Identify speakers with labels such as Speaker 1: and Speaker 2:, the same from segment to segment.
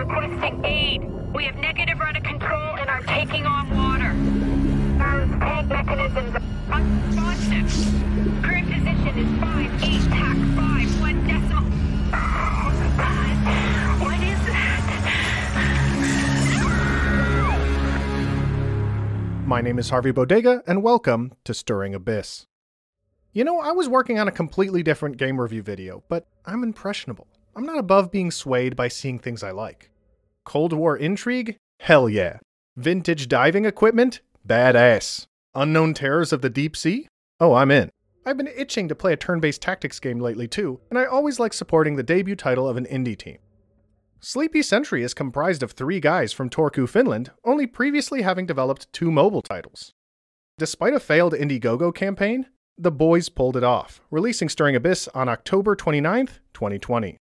Speaker 1: requesting aid. We have negative rudder control and are taking on water. Our tank mechanisms are unresponsive. Current position is 5-8 TAC 5 1 decimal. Oh my God. What is that?
Speaker 2: My name is Harvey Bodega, and welcome to Stirring Abyss. You know, I was working on a completely different game review video, but I'm impressionable. I'm not above being swayed by seeing things I like. Cold War intrigue? Hell yeah. Vintage diving equipment? Badass. Unknown terrors of the deep sea? Oh, I'm in. I've been itching to play a turn-based tactics game lately too, and I always like supporting the debut title of an indie team. Sleepy Sentry is comprised of 3 guys from Turku, Finland, only previously having developed 2 mobile titles. Despite a failed Indiegogo campaign, the boys pulled it off, releasing Stirring Abyss on October 29th, 2020.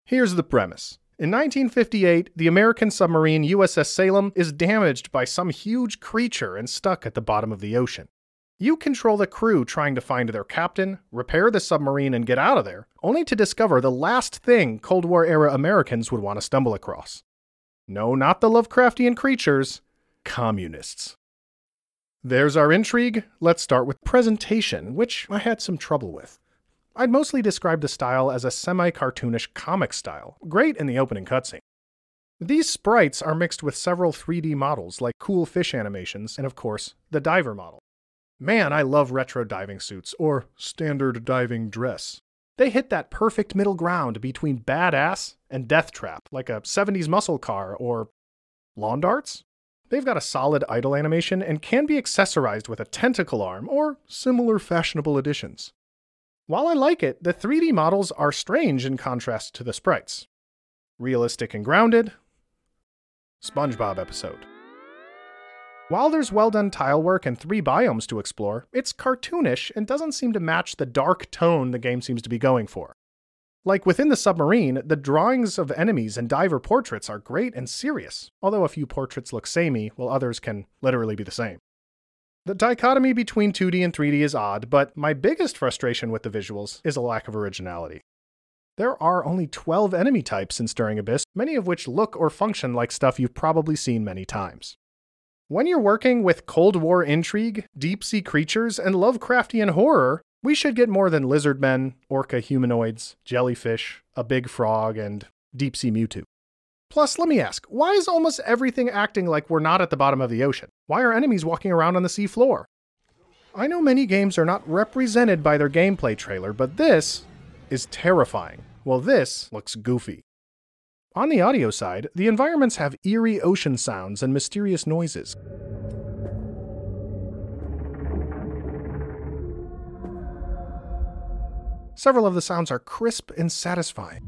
Speaker 2: Here's the premise. In 1958, the American submarine USS Salem is damaged by some huge creature and stuck at the bottom of the ocean. You control the crew trying to find their captain, repair the submarine, and get out of there, only to discover the last thing Cold War-era Americans would want to stumble across. No, not the Lovecraftian creatures, communists. There's our intrigue. Let's start with presentation, which I had some trouble with. I'd mostly describe the style as a semi-cartoonish comic style, great in the opening cutscene. These sprites are mixed with several 3D models like cool fish animations and, of course, the diver model. Man, I love retro diving suits, or standard diving dress. They hit that perfect middle ground between badass and death trap, like a 70s muscle car or lawn darts. They've got a solid idle animation and can be accessorized with a tentacle arm or similar fashionable additions. While I like it, the 3D models are strange in contrast to the sprites. Realistic and grounded. SpongeBob episode. While there's well-done tile work and 3 biomes to explore, it's cartoonish and doesn't seem to match the dark tone the game seems to be going for. Like within the submarine, the drawings of enemies and diver portraits are great and serious, although a few portraits look samey, while others can literally be the same. The dichotomy between 2D and 3D is odd, but my biggest frustration with the visuals is a lack of originality. There are only 12 enemy types in Stirring Abyss, many of which look or function like stuff you've probably seen many times. When you're working with Cold War intrigue, deep-sea creatures, and Lovecraftian horror, we should get more than lizardmen, orca humanoids, jellyfish, a big frog, and deep-sea Mewtwo. Plus, let me ask, why is almost everything acting like we're not at the bottom of the ocean? Why are enemies walking around on the sea floor? I know many games are not represented by their gameplay trailer, but this is terrifying. Well, this looks goofy. On the audio side, the environments have eerie ocean sounds and mysterious noises. Several of the sounds are crisp and satisfying,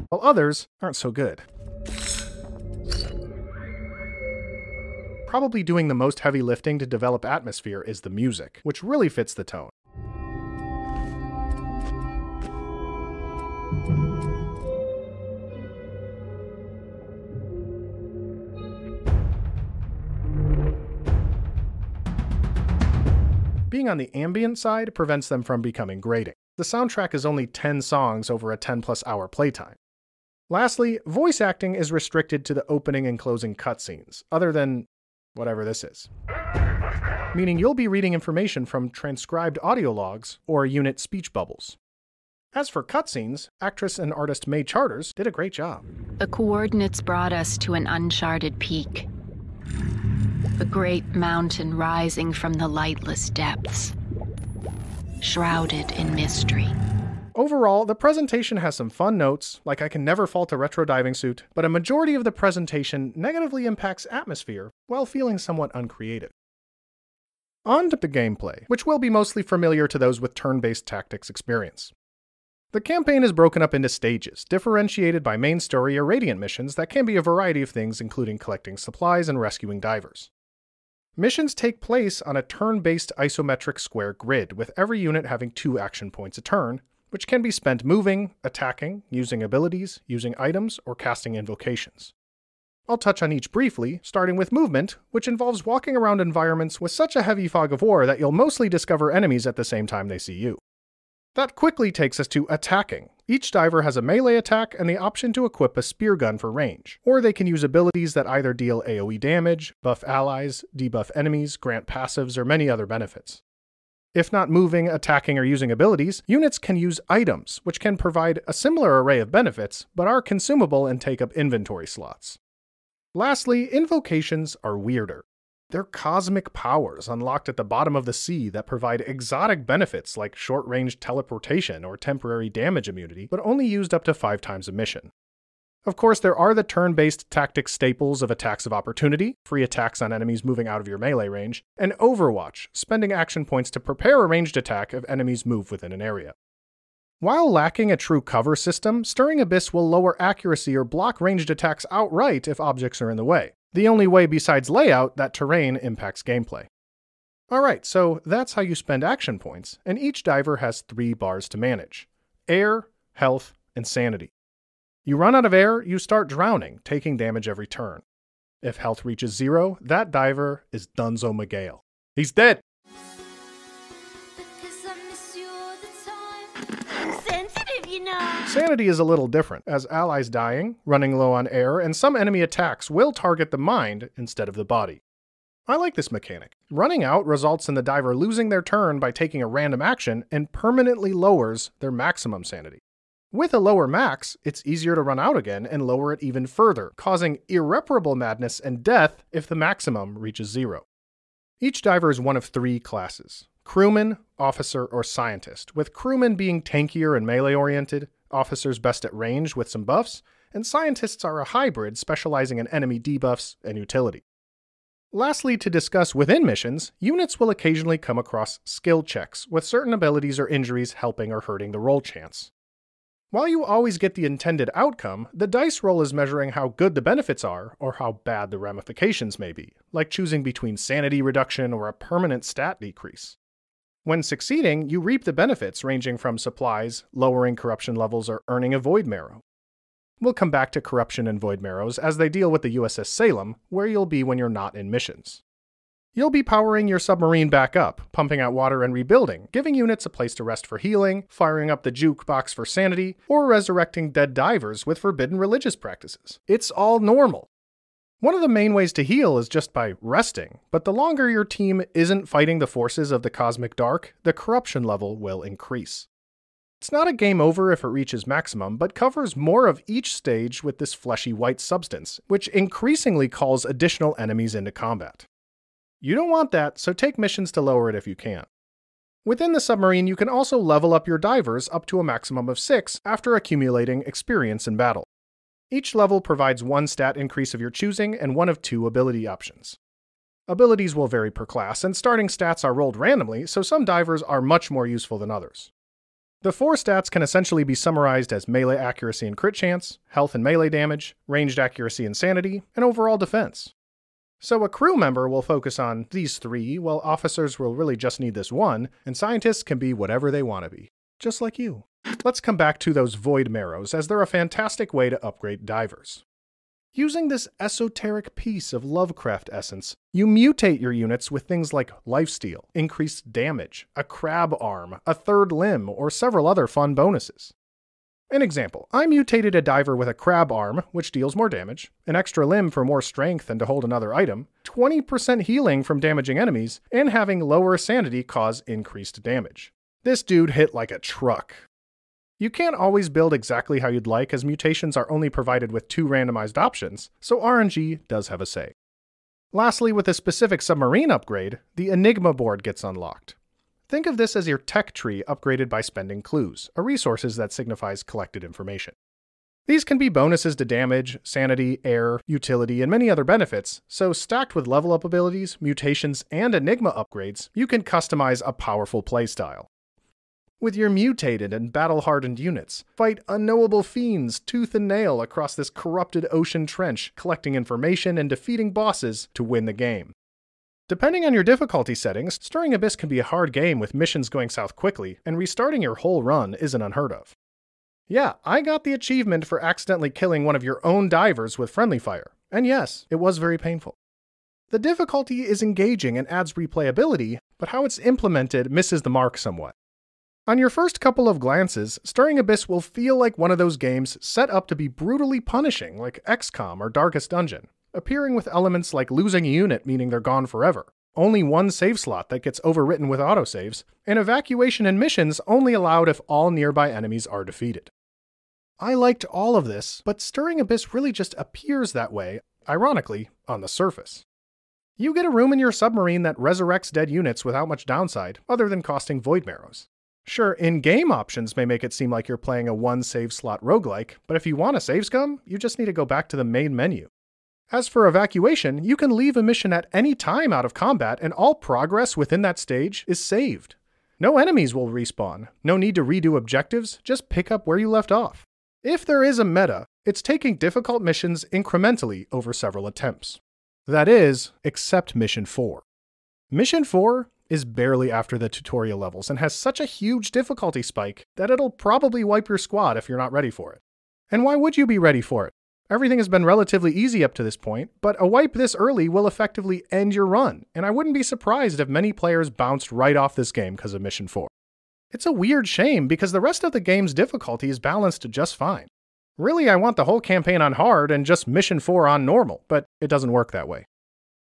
Speaker 2: while others aren't so good. Probably doing the most heavy lifting to develop atmosphere is the music, which really fits the tone. Being on the ambient side prevents them from becoming grating. The soundtrack is only 10 songs over a 10+ hour playtime. Lastly, voice acting is restricted to the opening and closing cutscenes, other than whatever this is. Meaning you'll be reading information from transcribed audio logs or unit speech bubbles. As for cutscenes, actress and artist May Charters did a great job.
Speaker 3: The coordinates brought us to an uncharted peak. A great mountain rising from the lightless depths, shrouded in mystery.
Speaker 2: Overall, the presentation has some fun notes, like I can never fault a retro diving suit, but a majority of the presentation negatively impacts atmosphere while feeling somewhat uncreative. On to the gameplay, which will be mostly familiar to those with turn-based tactics experience. The campaign is broken up into stages, differentiated by main story or Radiant missions that can be a variety of things, including collecting supplies and rescuing divers. Missions take place on a turn-based isometric square grid, with every unit having 2 action points a turn, which can be spent moving, attacking, using abilities, using items, or casting invocations. I'll touch on each briefly, starting with movement, which involves walking around environments with such a heavy fog of war that you'll mostly discover enemies at the same time they see you. That quickly takes us to attacking. Each diver has a melee attack and the option to equip a spear gun for range, or they can use abilities that either deal AoE damage, buff allies, debuff enemies, grant passives, or many other benefits. If not moving, attacking, or using abilities, units can use items, which can provide a similar array of benefits, but are consumable and take up inventory slots. Lastly, invocations are weirder. They're cosmic powers unlocked at the bottom of the sea that provide exotic benefits like short-range teleportation or temporary damage immunity, but only used up to 5 times a mission. Of course, there are the turn-based tactic staples of attacks of opportunity, free attacks on enemies moving out of your melee range, and Overwatch, spending action points to prepare a ranged attack if enemies move within an area. While lacking a true cover system, Stirring Abyss will lower accuracy or block ranged attacks outright if objects are in the way. The only way besides layout that terrain impacts gameplay. Alright, so that's how you spend action points, and each diver has 3 bars to manage: air, health, and sanity. You run out of air, you start drowning, taking damage every turn. If health reaches 0, that diver is Dunzo Miguel. He's dead! Sanity is a little different, as allies dying, running low on air, and some enemy attacks will target the mind instead of the body. I like this mechanic. Running out results in the diver losing their turn by taking a random action and permanently lowers their maximum sanity. With a lower max, it's easier to run out again and lower it even further, causing irreparable madness and death if the maximum reaches 0. Each diver is one of 3 classes: crewman, officer, or scientist, with crewmen being tankier and melee-oriented, officers best at range with some buffs, and scientists are a hybrid specializing in enemy debuffs and utility. Lastly, to discuss within missions, units will occasionally come across skill checks, with certain abilities or injuries helping or hurting the roll chance. While you always get the intended outcome, the dice roll is measuring how good the benefits are, or how bad the ramifications may be, like choosing between sanity reduction or a permanent stat decrease. When succeeding, you reap the benefits ranging from supplies, lowering corruption levels, or earning a void marrow. We'll come back to corruption and void marrows as they deal with the USS Salem, where you'll be when you're not in missions. You'll be powering your submarine back up, pumping out water and rebuilding, giving units a place to rest for healing, firing up the jukebox for sanity, or resurrecting dead divers with forbidden religious practices. It's all normal. One of the main ways to heal is just by resting, but the longer your team isn't fighting the forces of the cosmic dark, the corruption level will increase. It's not a game over if it reaches maximum, but covers more of each stage with this fleshy white substance, which increasingly calls additional enemies into combat. You don't want that, so take missions to lower it if you can. Within the submarine, you can also level up your divers up to a maximum of 6 after accumulating experience in battle. Each level provides 1 stat increase of your choosing and 1 of 2 ability options. Abilities will vary per class, and starting stats are rolled randomly, so some divers are much more useful than others. The 4 stats can essentially be summarized as melee accuracy and crit chance, health and melee damage, ranged accuracy and sanity, and overall defense. So a crew member will focus on these 3, while officers will really just need this 1, and scientists can be whatever they want to be. Just like you. Let's come back to those void marrows, as they're a fantastic way to upgrade divers. Using this esoteric piece of Lovecraft essence, you mutate your units with things like lifesteal, increased damage, a crab arm, a 3rd limb, or several other fun bonuses. An example, I mutated a diver with a crab arm, which deals more damage, an extra limb for more strength and to hold another item, 20% healing from damaging enemies, and having lower sanity cause increased damage. This dude hit like a truck. You can't always build exactly how you'd like, as mutations are only provided with 2 randomized options, so RNG does have a say. Lastly, with a specific submarine upgrade, the Enigma board gets unlocked. Think of this as your tech tree upgraded by spending clues, a resource that signifies collected information. These can be bonuses to damage, sanity, air, utility, and many other benefits, so stacked with level up abilities, mutations, and Enigma upgrades, you can customize a powerful playstyle. With your mutated and battle-hardened units, fight unknowable fiends tooth and nail across this corrupted ocean trench, collecting information and defeating bosses to win the game. Depending on your difficulty settings, Stirring Abyss can be a hard game with missions going south quickly, and restarting your whole run isn't unheard of. Yeah, I got the achievement for accidentally killing one of your own divers with friendly fire, and yes, it was very painful. The difficulty is engaging and adds replayability, but how it's implemented misses the mark somewhat. On your first couple of glances, Stirring Abyss will feel like one of those games set up to be brutally punishing, like XCom or Darkest Dungeon, appearing with elements like losing a unit meaning they're gone forever, only one save slot that gets overwritten with autosaves, and evacuation and missions only allowed if all nearby enemies are defeated. I liked all of this, but Stirring Abyss really just appears that way, ironically, on the surface. You get a room in your submarine that resurrects dead units without much downside, other than costing void marrows. Sure, in-game options may make it seem like you're playing a one-save slot roguelike, but if you want a save scum, you just need to go back to the main menu. As for evacuation, you can leave a mission at any time out of combat and all progress within that stage is saved. No enemies will respawn, no need to redo objectives, just pick up where you left off. If there is a meta, it's taking difficult missions incrementally over several attempts. That is, except Mission 4. Mission 4 is barely after the tutorial levels and has such a huge difficulty spike that it'll probably wipe your squad if you're not ready for it. And why would you be ready for it? Everything has been relatively easy up to this point, but a wipe this early will effectively end your run, and I wouldn't be surprised if many players bounced right off this game because of Mission 4. It's a weird shame because the rest of the game's difficulty is balanced just fine. Really, I want the whole campaign on hard and just Mission 4 on normal, but it doesn't work that way.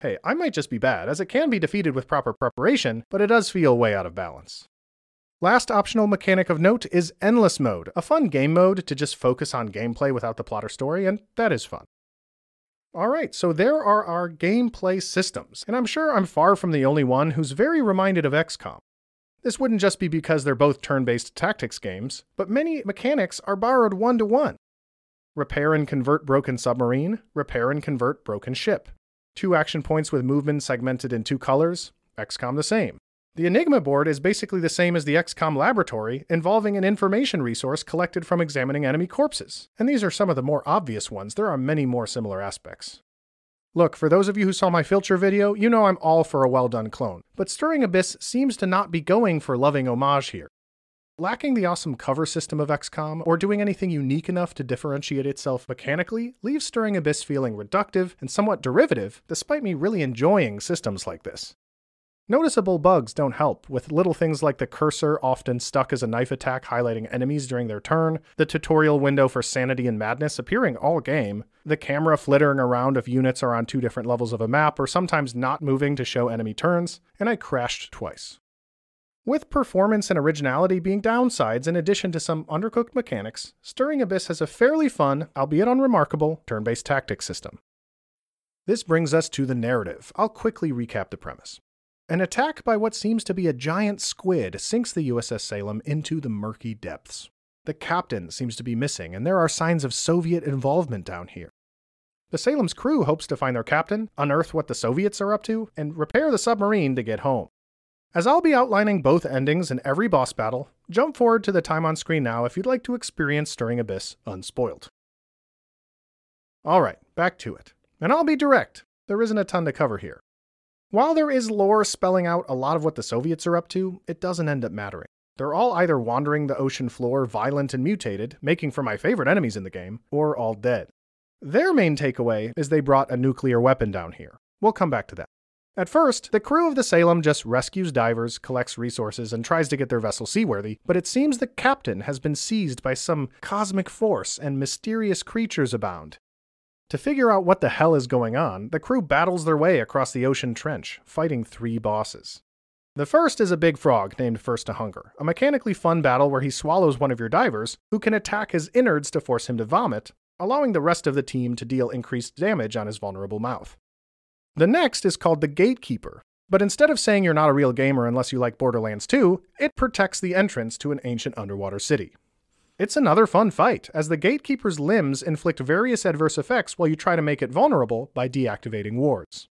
Speaker 2: Hey, I might just be bad, as it can be defeated with proper preparation, but it does feel way out of balance. Last optional mechanic of note is Endless Mode, a fun game mode to just focus on gameplay without the plot or story, and that is fun. Alright, so there are our gameplay systems, and I'm sure I'm far from the only one who's very reminded of XCom. This wouldn't just be because they're both turn-based tactics games, but many mechanics are borrowed one-to-one. Repair and convert broken submarine, repair and convert broken ship. 2 action points with movement segmented in 2 colors, XCOM the same. The Enigma board is basically the same as the XCOM laboratory, involving an information resource collected from examining enemy corpses. And these are some of the more obvious ones, there are many more similar aspects. Look, for those of you who saw my filter video, you know I'm all for a well-done clone, but Stirring Abyss seems to not be going for loving homage here. Lacking the awesome cover system of XCOM, or doing anything unique enough to differentiate itself mechanically, leaves Stirring Abyss feeling reductive and somewhat derivative, despite me really enjoying systems like this. Noticeable bugs don't help, with little things like the cursor often stuck as a knife attack highlighting enemies during their turn, the tutorial window for Sanity and Madness appearing all game, the camera flittering around if units are on 2 different levels of a map or sometimes not moving to show enemy turns, and I crashed twice. With performance and originality being downsides in addition to some undercooked mechanics, Stirring Abyss has a fairly fun, albeit unremarkable, turn-based tactics system. This brings us to the narrative. I'll quickly recap the premise. An attack by what seems to be a giant squid sinks the USS Salem into the murky depths. The captain seems to be missing, and there are signs of Soviet involvement down here. The Salem's crew hopes to find their captain, unearth what the Soviets are up to, and repair the submarine to get home. As I'll be outlining both endings in every boss battle, jump forward to the time on screen now if you'd like to experience Stirring Abyss unspoiled. Alright, back to it. And I'll be direct, there isn't a ton to cover here. While there is lore spelling out a lot of what the Soviets are up to, it doesn't end up mattering. They're all either wandering the ocean floor violent and mutated, making for my favorite enemies in the game, or all dead. Their main takeaway is they brought a nuclear weapon down here. We'll come back to that. At first, the crew of the Salem just rescues divers, collects resources, and tries to get their vessel seaworthy, but it seems the captain has been seized by some cosmic force and mysterious creatures abound. To figure out what the hell is going on, the crew battles their way across the ocean trench, fighting 3 bosses. The first is a big frog named First to Hunger, a mechanically fun battle where he swallows one of your divers, who can attack his innards to force him to vomit, allowing the rest of the team to deal increased damage on his vulnerable mouth. The next is called the Gatekeeper, but instead of saying you're not a real gamer unless you like Borderlands 2, it protects the entrance to an ancient underwater city. It's another fun fight, as the Gatekeeper's limbs inflict various adverse effects while you try to make it vulnerable by deactivating wards.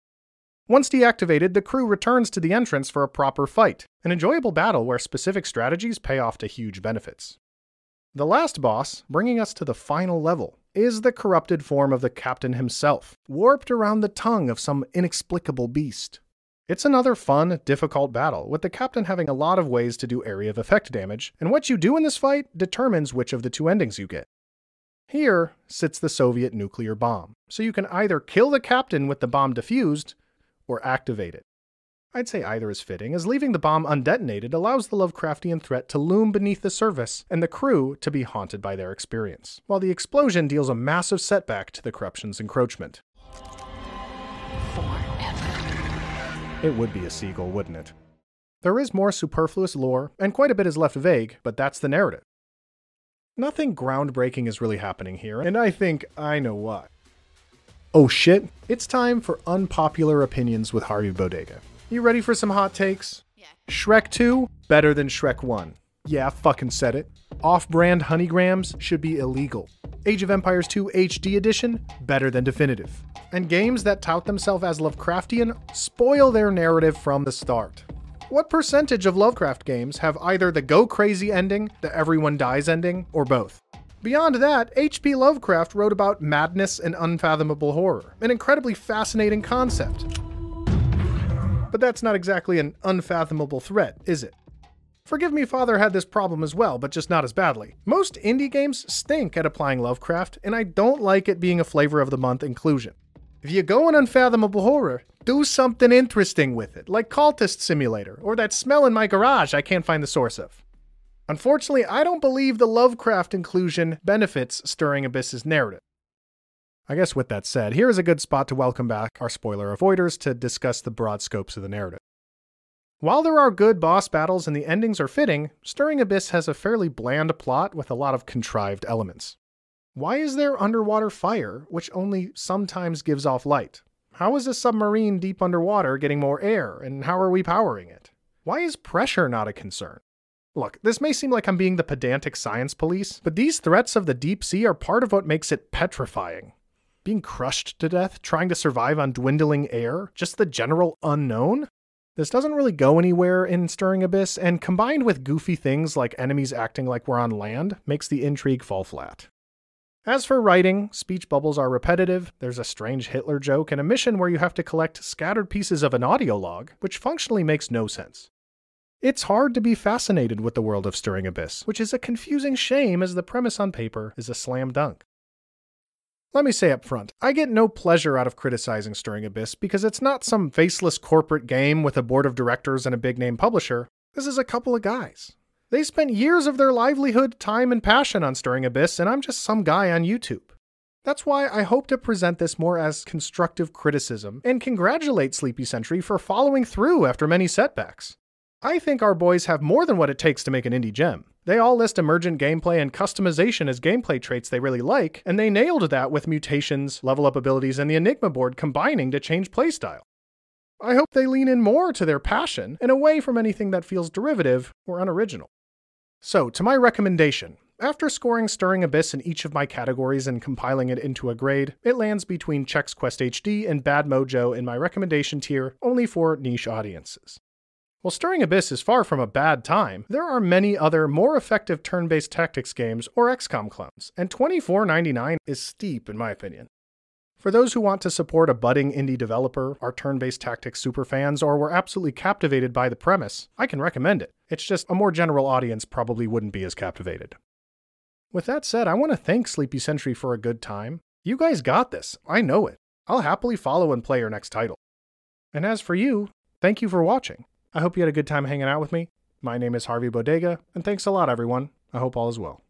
Speaker 2: Once deactivated, the crew returns to the entrance for a proper fight, an enjoyable battle where specific strategies pay off to huge benefits. The last boss, bringing us to the final level, is the corrupted form of the captain himself, warped around the tongue of some inexplicable beast. It's another fun, difficult battle, with the captain having a lot of ways to do area of effect damage, and what you do in this fight determines which of the 2 endings you get. Here sits the Soviet nuclear bomb, so you can either kill the captain with the bomb defused, or activate it. I'd say either is fitting, as leaving the bomb undetonated allows the Lovecraftian threat to loom beneath the surface and the crew to be haunted by their experience, while the explosion deals a massive setback to the corruption's encroachment.
Speaker 3: Forever.
Speaker 2: It would be a seagull, wouldn't it? There is more superfluous lore, and quite a bit is left vague, but that's the narrative. Nothing groundbreaking is really happening here, and I think I know why. Oh shit, it's time for unpopular opinions with Harvey Bodega. You ready for some hot takes?
Speaker 3: Yeah.
Speaker 2: Shrek 2, better than Shrek 1. Yeah, fucking said it. Off-brand honeygrams should be illegal. Age of Empires 2 HD Edition, better than definitive. And games that tout themselves as Lovecraftian spoil their narrative from the start. What percentage of Lovecraft games have either the go crazy ending, the everyone dies ending, or both? Beyond that, H.P. Lovecraft wrote about madness and unfathomable horror, an incredibly fascinating concept. But that's not exactly an unfathomable threat, is it? Forgive Me Father had this problem as well, but just not as badly. Most indie games stink at applying Lovecraft, and I don't like it being a flavor of the month inclusion. If you go in unfathomable horror, do something interesting with it, like Cultist Simulator, or that smell in my garage I can't find the source of. Unfortunately, I don't believe the Lovecraft inclusion benefits Stirring Abyss's narrative. I guess with that said, here is a good spot to welcome back our spoiler avoiders to discuss the broad scopes of the narrative. While there are good boss battles and the endings are fitting, Stirring Abyss has a fairly bland plot with a lot of contrived elements. Why is there underwater fire, which only sometimes gives off light? How is a submarine deep underwater getting more air, and how are we powering it? Why is pressure not a concern? Look, this may seem like I'm being the pedantic science police, but these threats of the deep sea are part of what makes it petrifying. Being crushed to death, trying to survive on dwindling air, just the general unknown? This doesn't really go anywhere in Stirring Abyss, and combined with goofy things like enemies acting like we're on land, makes the intrigue fall flat. As for writing, speech bubbles are repetitive, there's a strange Hitler joke, and a mission where you have to collect scattered pieces of an audio log, which functionally makes no sense. It's hard to be fascinated with the world of Stirring Abyss, which is a confusing shame as the premise on paper is a slam dunk. Let me say up front, I get no pleasure out of criticizing Stirring Abyss because it's not some faceless corporate game with a board of directors and a big-name publisher. This is a couple of guys. They spent years of their livelihood, time, and passion on Stirring Abyss, and I'm just some guy on YouTube. That's why I hope to present this more as constructive criticism and congratulate Sleepy Sentry for following through after many setbacks. I think our boys have more than what it takes to make an indie gem. They all list emergent gameplay and customization as gameplay traits they really like, and they nailed that with mutations, level up abilities, and the Enigma board combining to change playstyle. I hope they lean in more to their passion and away from anything that feels derivative or unoriginal. So, to my recommendation, after scoring Stirring Abyss in each of my categories and compiling it into a grade, it lands between Chex Quest HD and Bad Mojo in my recommendation tier, only for niche audiences. While Stirring Abyss is far from a bad time, there are many other more effective turn-based tactics games or XCom clones, and $24.99 is steep in my opinion. For those who want to support a budding indie developer, are turn-based tactics superfans, or were absolutely captivated by the premise, I can recommend it. It's just a more general audience probably wouldn't be as captivated. With that said, I want to thank Sleepy Sentry for a good time. You guys got this. I know it. I'll happily follow and play your next title. And as for you, thank you for watching. I hope you had a good time hanging out with me. My name is Harvey Bodega, and thanks a lot everyone. I hope all is well.